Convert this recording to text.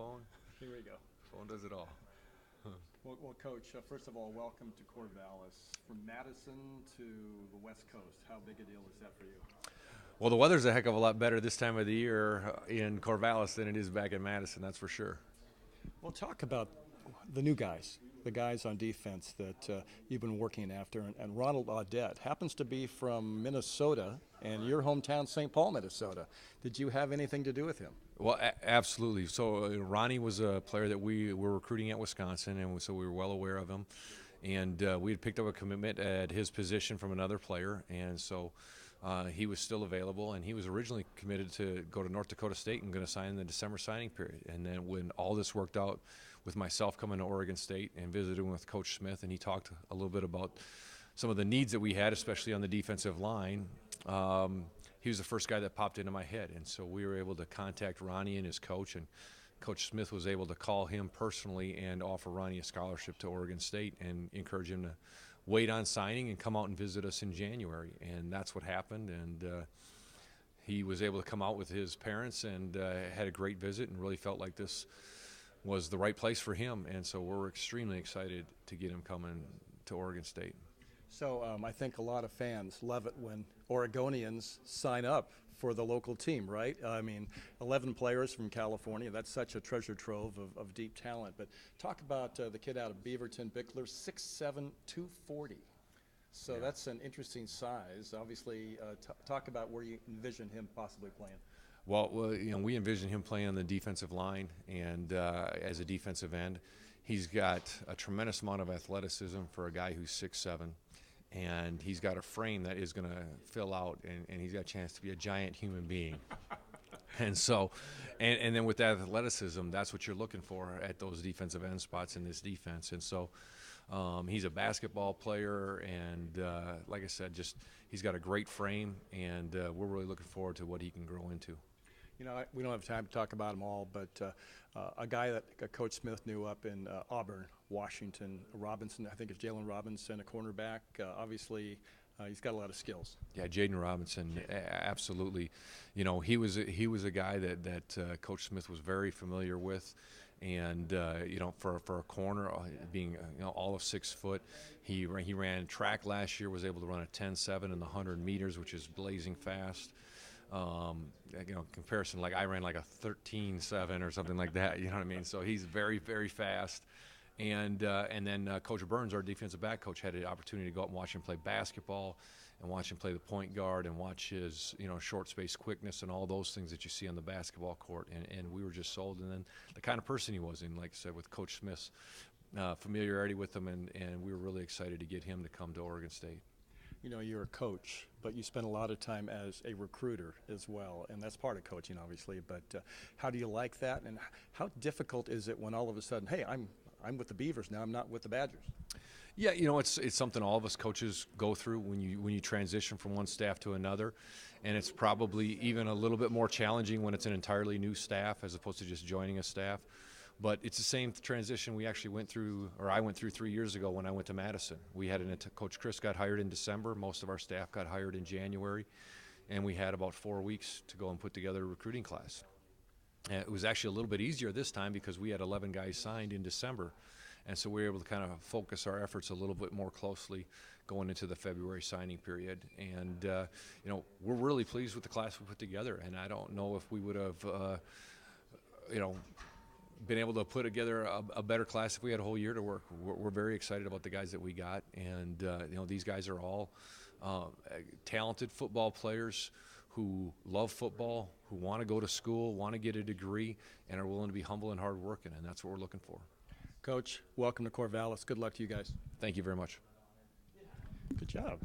phone. Here we go. Phone does it all. Well, Coach, first of all, welcome to Corvallis. From Madison to the West Coast, how big a deal is that for you? Well, the weather's a heck of a lot better this time of the year in Corvallis than it is back in Madison, that's for sure. Well, talk about the new guys, the guys on defense that you've been working after. And Ronald Audette happens to be from Minnesota and your hometown, St. Paul, Minnesota. Did you have anything to do with him? Well, absolutely. So Ronnie was a player that we were recruiting at Wisconsin, and so we were well aware of him. And we had picked up a commitment at his position from another player, and so he was still available. And he was originally committed to go to North Dakota State and going to sign in the December signing period. And then when all this worked out with myself coming to Oregon State and visiting with Coach Smith, and he talked a little bit about some of the needs that we had, especially on the defensive line, he was the first guy that popped into my head. And so we were able to contact Ronnie and his coach, and Coach Smith was able to call him personally and offer Ronnie a scholarship to Oregon State and encourage him to wait on signing and come out and visit us in January. And that's what happened. And he was able to come out with his parents and had a great visit and really felt like this was the right place for him. And so we're extremely excited to get him coming to Oregon State. So I think a lot of fans love it when Oregonians sign up for the local team, right? I mean, 11 players from California, that's such a treasure trove of deep talent. But talk about the kid out of Beaverton, Bickler, 6'7", 240. So that's an interesting size. Obviously, talk about where you envision him possibly playing. Well, we envision him playing on the defensive line and as a defensive end. He's got a tremendous amount of athleticism for a guy who's 6'7", and he's got a frame that is going to fill out, and he's got a chance to be a giant human being. And so, and then with that athleticism, that's what you're looking for at those defensive end spots in this defense. And so he's a basketball player, and like I said, just he's got a great frame, and we're really looking forward to what he can grow into. You know, we don't have time to talk about them all, but a guy that Coach Smith knew up in Auburn, Washington, Robinson, I think it's Jalen Robinson, a cornerback. Obviously, he's got a lot of skills. Yeah, Jaden Robinson, absolutely. You know, he was a guy that Coach Smith was very familiar with, and you know, for a corner, being all of 6 foot, he ran track last year, was able to run a 10.7 in the 100 meters, which is blazing fast. Comparison, like I ran like a 13.7 or something like that. You know what I mean? So he's very, very fast. And then Coach Burns, our defensive back coach, had the opportunity to go out and watch him play basketball and watch him play the point guard and watch his short space quickness and all those things that you see on the basketball court. And we were just sold. And then the kind of person he was, and like I said, with Coach Smith's familiarity with him, and we were really excited to get him to come to Oregon State. You know, you're a coach, but you spend a lot of time as a recruiter as well, and that's part of coaching, obviously. But how do you like that, and how difficult is it when all of a sudden, hey, I'm with the Beavers now, I'm not with the Badgers? Yeah, it's something all of us coaches go through when you transition from one staff to another, and it's probably even a little bit more challenging when it's an entirely new staff as opposed to just joining a staff. But it's the same transition we actually went through, or I went through 3 years ago when I went to Madison. We had Coach Chris got hired in December. Most of our staff got hired in January, and we had about 4 weeks to go and put together a recruiting class. And it was actually a little bit easier this time because we had 11 guys signed in December, and so we were able to kind of focus our efforts a little bit more closely going into the February signing period. And we're really pleased with the class we put together, and I don't know if we would have been able to put together a better class if we had a whole year to work. We're very excited about the guys that we got, and these guys are all talented football players who love football, who want to go to school, want to get a degree, and are willing to be humble and hardworking, and that's what we're looking for. Coach, welcome to Corvallis. Good luck to you guys. Thank you very much. Good job.